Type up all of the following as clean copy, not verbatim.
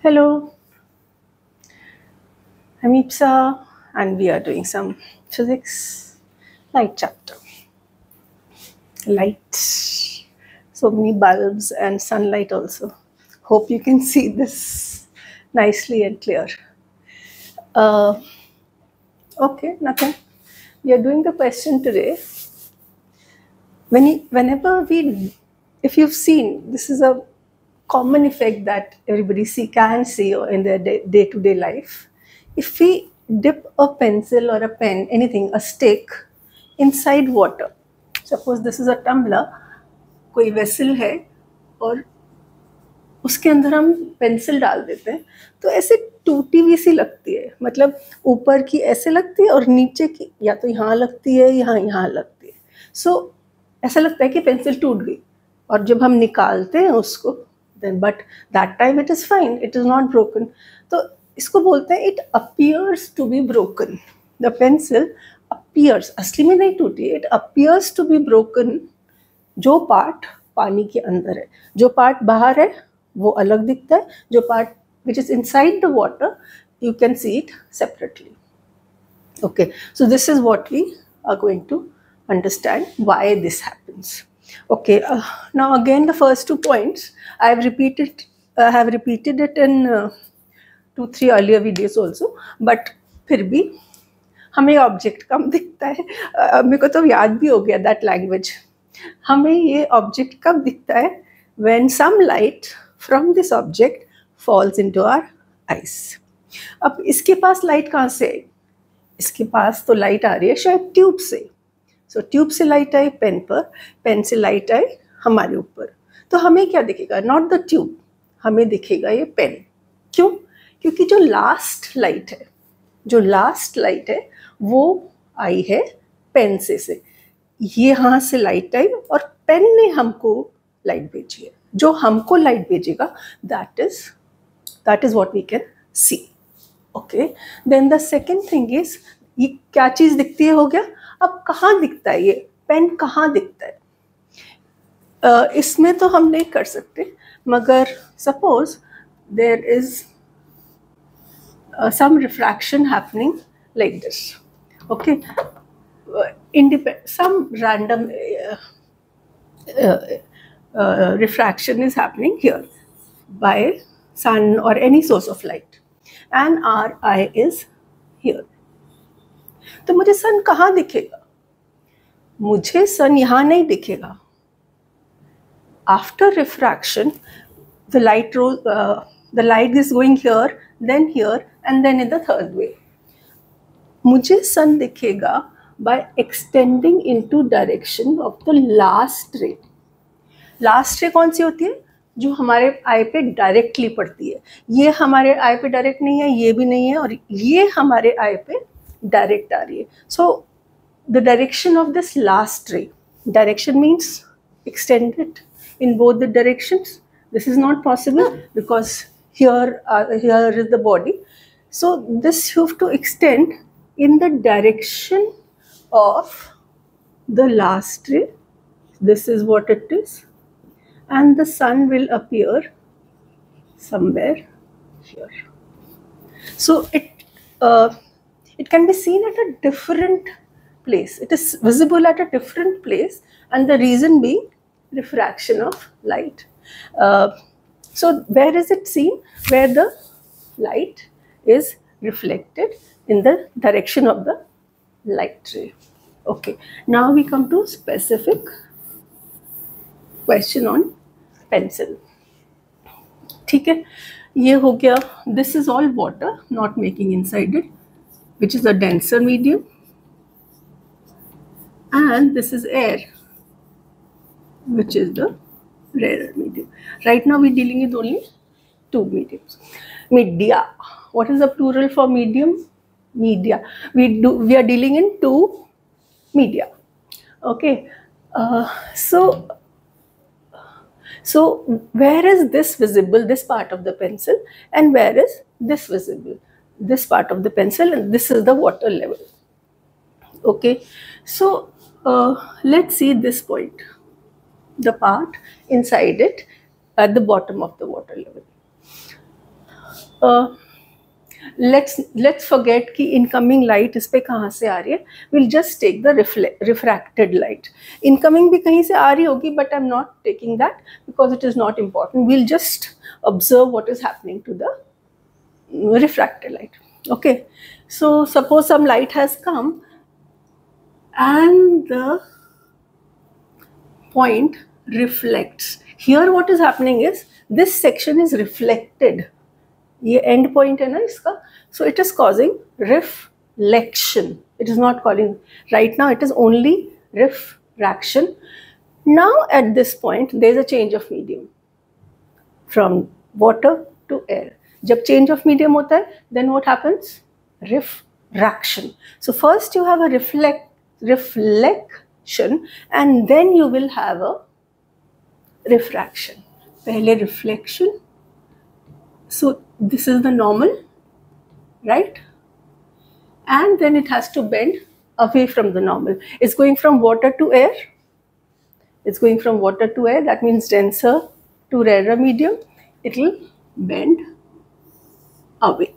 Hello, I'm Ipsa and we are doing some physics light chapter. Light. So many bulbs and sunlight also. Hope you can see this nicely and clear. Uh, okay, nothing. We are doing the question today. Whenever we, if you've seen, this is a common effect that everybody can see in their day-to-day life. If we dip a pencil or a pen, anything, a stick inside water, suppose this is a tumbler, कोई vessel है और उसके अंदर हम pencil डाल देते हैं तो ऐसे टूटी हुई सी लगती है, मतलब ऊपर की ऐसे लगती है और नीचे की या तो यहाँ लगती है या यहाँ लगती है. सो ऐसा लगता है कि पेंसिल टूट गई और जब हम निकालते हैं उसको then but that time it is fine, it is not broken. तो इसको बोलते हैं it appears to be broken. The pencil appears, असली में नहीं टूटी, it appears to be broken. जो पार्ट पानी के अंदर है, जो पार्ट बाहर है वो अलग दिखता है, जो part which is inside the water you can see it separately. Okay, so this is what we are going to understand why this happens. Okay, now again the first 2 points I have repeated it in 2-3 earlier videos also, but फिर भी हमें object कम दिखता है. मेरे को तो याद भी हो गया दैट लैंग्वेज. हमें ये ऑब्जेक्ट कब दिखता है? when some light from this object falls into our eyes. अब इसके पास लाइट कहाँ से है? इसके पास तो लाइट आ रही है शायद ट्यूब से. सो ट्यूब से लाइट आई पेन पर, पेन से लाइट आई हमारे ऊपर, तो हमें क्या दिखेगा? नॉट द ट्यूब, हमें दिखेगा ये पेन. क्यों? क्योंकि जो लास्ट लाइट है वो आई है पेन से. ये यहाँ से लाइट आई और पेन ने हमको लाइट भेजी है. जो हमको लाइट भेजेगा that is what we can see. Okay, then the second thing is, ये क्या चीज दिखती है हो गया. अब कहाँ दिखता है ये पेन? कहाँ दिखता है? इसमें तो हम नहीं कर सकते, मगर suppose there is some refraction happening like this. Okay, some random refraction is happening here by sun or any source of light and our eye is here. तो मुझे सन कहाँ दिखेगा? मुझे सन यहाँ नहीं दिखेगा. After refraction the light is going here, then here and then in the third way. मुझे सन दिखेगा by extending into direction of the last ray. Last रे कौन सी होती है? जो हमारे आई पे डायरेक्टली पड़ती है. ये हमारे आई पे डायरेक्ट नहीं है, ये भी नहीं है, और ये हमारे आई पे डायरेक्ट आ रही है. So the direction of this last ray, direction means extended in both the directions. This is not possible because here is the body. So this you have to extend in the direction of the last ray. This is what it is, and the sun will appear somewhere here. So it can be seen at a different place. It is visible at a different place, and the reason being refraction of light. So where is it seen? Where the light is reflected in the direction of the light ray. Okay, now we come to specific question on pencil. ठीक है, ये हो गया. This is all water, not making inside it, which is a denser medium, and this is air, which is the rarer medium. Right now we're dealing with only 2 mediums. Media. What is the plural for medium? Media. We are dealing in 2 media. Okay. So where is this visible? This part of the pencil, and where is this visible? This part of the pencil, and this is the water level. Okay. So let's see this point. The part inside it at the bottom of the water level. let's forget कि incoming light इस पे कहाँ से आ रही है. We'll just take the refracted light. Incoming भी कहीं से आ रही होगी, but I'm not taking that because it is not important. We'll just observe what is happening to the refracted light. Okay, so suppose some light has come and the point reflects. Here what is happening is this section is reflected. ये end point है ना इसका, so it is causing reflection. It is not calling right now. It is only refraction. Now at this point there is a change of medium from water to air. जब change of medium होता है, then what happens? Refraction. So first you have a reflection and then you will have a refraction. पहले reflection. So this is the normal, right? And then it has to bend away from the normal. It's going from water to air. It's going from water to air. That means denser to rarer medium. It will bend away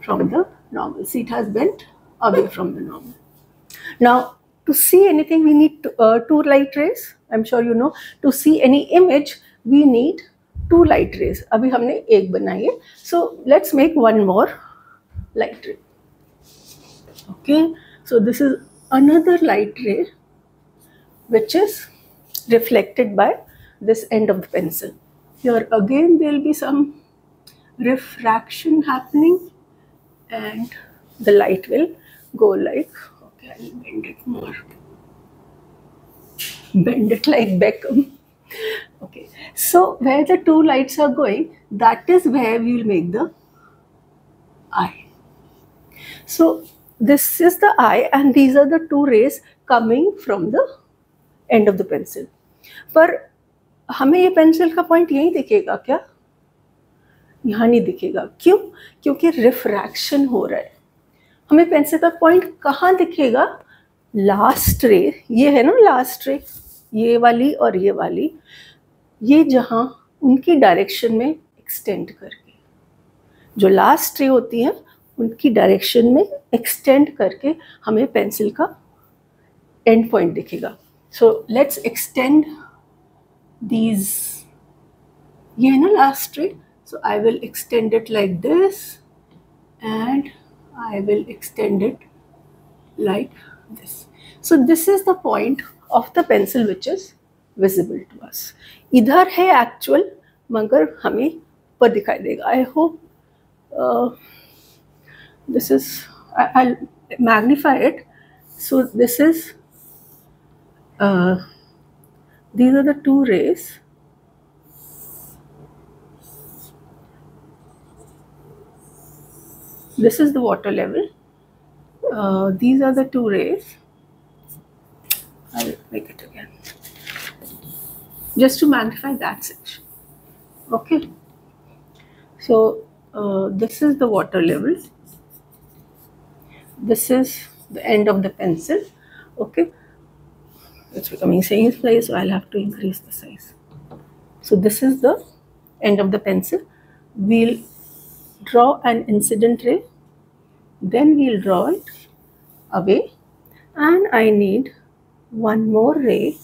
from the normal. See, it has bent away from the normal. Now, to see anything, we need two light rays. I'm sure you know. To see any image, we need two light rays. अभी हमने एक बनाई है. So let's make one more light ray. Okay. So this is another light ray which is reflected by this end of the pencil. Here again there will be some refraction happening and the light will go like, okay, I will bend it more. Bend it like Beckham. Okay, so where the two lights are going, that is where we will make the eye. So this is the eye and these are the two rays coming from the end of the pencil. पर हमें ये pencil का point यहीं दिखेगा क्या? यहाँ नहीं दिखेगा. क्यों? क्योंकि रिफ्रैक्शन हो रहा है. हमें पेंसिल का पॉइंट कहाँ दिखेगा? लास्ट रे, ये है ना लास्ट रे, ये वाली और ये वाली, ये जहाँ उनकी डायरेक्शन में एक्सटेंड करके, जो लास्ट रे होती है उनकी डायरेक्शन में एक्सटेंड करके हमें पेंसिल का एंड पॉइंट दिखेगा. So let's extend these. ये है ना लास्ट रे, so I will extend it like this and I will extend it like this. So this is the point of the pencil which is visible to us. इधर है actual मगर हमें ऊपर दिखाई देगा. I hope this is, I'll magnify it. So this is, these are the two rays. This is the water level. These are the two rays. I'll make it again just to magnify that section. Okay. So this is the water level. This is the end of the pencil. Okay. It's becoming same size, so I'll have to increase the size. So this is the end of the pencil. We'll draw an incident ray, then we'll draw it away, and I need one more ray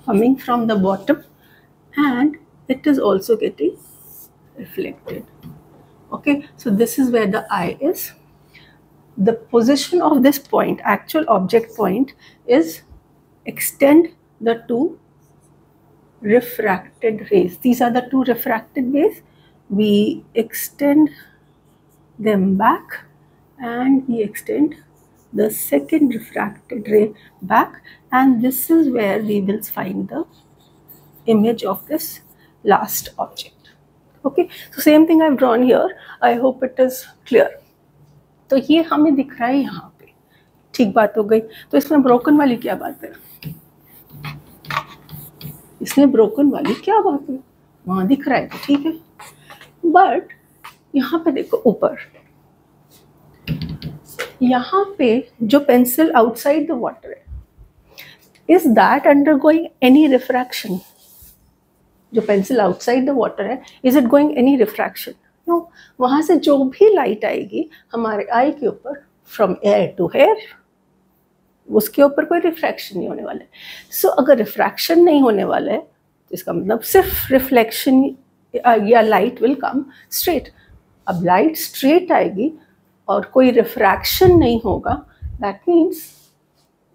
coming from the bottom and it is also getting reflected. Okay, so this is where the eye is. The position of this point, actual object point, is extend the two refracted rays. These are the two refracted rays. We extend them back and we extend the second refracted ray back, and this is where we will find the image of this last object. Okay, so same thing I've drawn here. I hope it is clear. तो ये हमें दिख रहा है यहाँ पे. ठीक बात हो गई. तो इसमें ब्रोकन वाली क्या बात है? इसमें ब्रोकन वाली क्या बात है? वहाँ दिख रहा है तो ठीक है. बट यहाँ पे देखो ऊपर, यहाँ पे जो पेंसिल आउटसाइड द वाटर है, is that undergoing any refraction? जो पेंसिल आउटसाइड द वाटर है, is it going any refraction? No. वहाँ से जो भी लाइट आएगी हमारे आई के ऊपर, फ्रॉम एयर टू हेयर, उसके ऊपर कोई रिफ्रैक्शन नहीं होने वाला है. सो अगर रिफ्रैक्शन नहीं होने वाला है तो इसका मतलब सिर्फ रिफ्लेक्शन या लाइट विल कम स्ट्रेट. अब लाइट स्ट्रेट आएगी और कोई रिफ्रैक्शन नहीं होगा, दैट मीन्स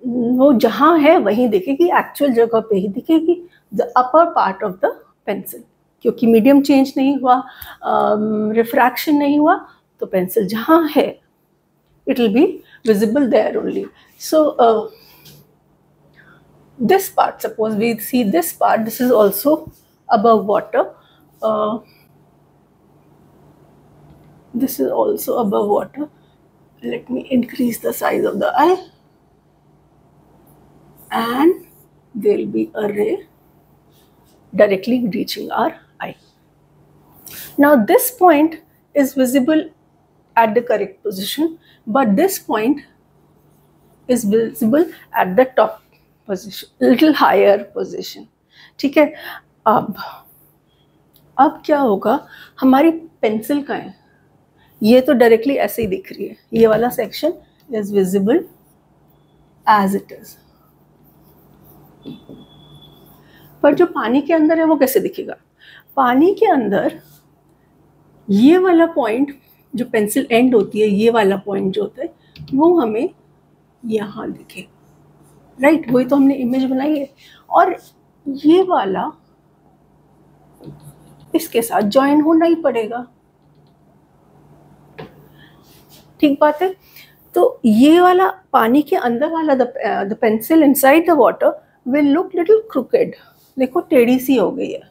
वो जहाँ है वहीं दिखेगी, एक्चुअल जगह पे ही दिखेगी, the upper part of the pencil. क्योंकि मीडियम चेंज नहीं हुआ, रिफ्रैक्शन नहीं हुआ, तो पेंसिल जहाँ है it will be visible there only. So this part, suppose we see this part, this is also above water. This is also above water. Let me increase the size of the eye, and there will be a ray directly reaching our eye. Now this point is visible at the correct position, but this point is visible at the top position, little higher position. ठीक है. अब क्या होगा, हमारी pencil का है, ये तो डायरेक्टली ऐसे ही दिख रही है, ये वाला section is visible as it is, पर जो पानी के अंदर है वो कैसे दिखेगा? पानी के अंदर ये वाला पॉइंट, जो पेंसिल एंड होती है, ये वाला पॉइंट जो होता है वो हमें यहाँ दिखे, राइट? वही तो हमने इमेज बनाई है. और ये वाला इसके साथ ज्वाइन होना ही पड़ेगा, ठीक बात है. तो ये वाला पानी के अंदर वाला, the pencil inside the water will look little crooked. देखो टेढ़ी सी हो गई है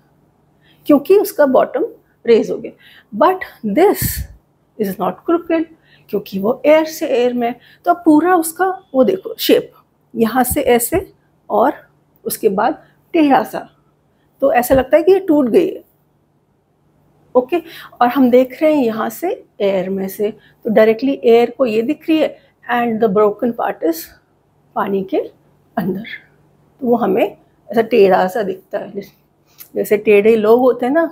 क्योंकि उसका बॉटम रेज हो गया. But this is not crooked क्योंकि वो एयर से एयर में. तो अब पूरा उसका वो देखो शेप, यहाँ से ऐसे और उसके बाद टेढ़ा सा, तो ऐसा लगता है कि ये टूट गई है. ओके. और हम देख रहे हैं यहाँ से एयर में से, तो डायरेक्टली एयर को ये दिख रही है, and the broken part is पानी के अंदर. तो वो हमें ऐसा टेढ़ा सा दिखता है, जैसे टेढ़े लोग होते हैं ना,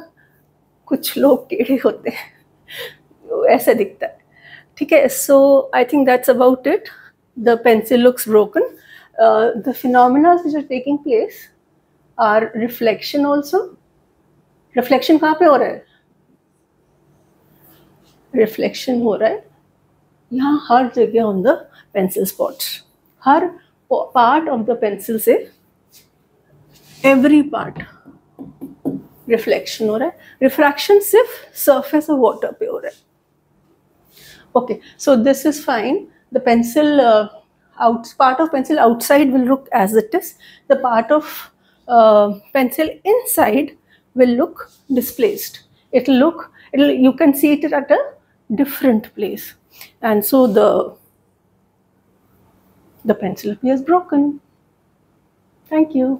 कुछ लोग टेढ़े होते हैं, ऐसा दिखता है. ठीक है. So I think that's about it. The pencil looks broken. The phenomena which are taking place are reflection also. Reflection कहाँ पे हो रहा है? रिफ्लेक्शन हो रहा है यहाँ हर जगह on the pencil spots. Her part of the pencil से एवरी पार्ट रिफ्लेक्शन हो रहा है. रिफ्रैक्शन सिर्फ सरफेस ऑफ वाटर पे हो रहा है. Okay. So this is fine. The pencil part of pencil outside will look as it is. The part of pencil inside will look displaced. You can see it at a different place, and so the pencil appears broken. Thank you.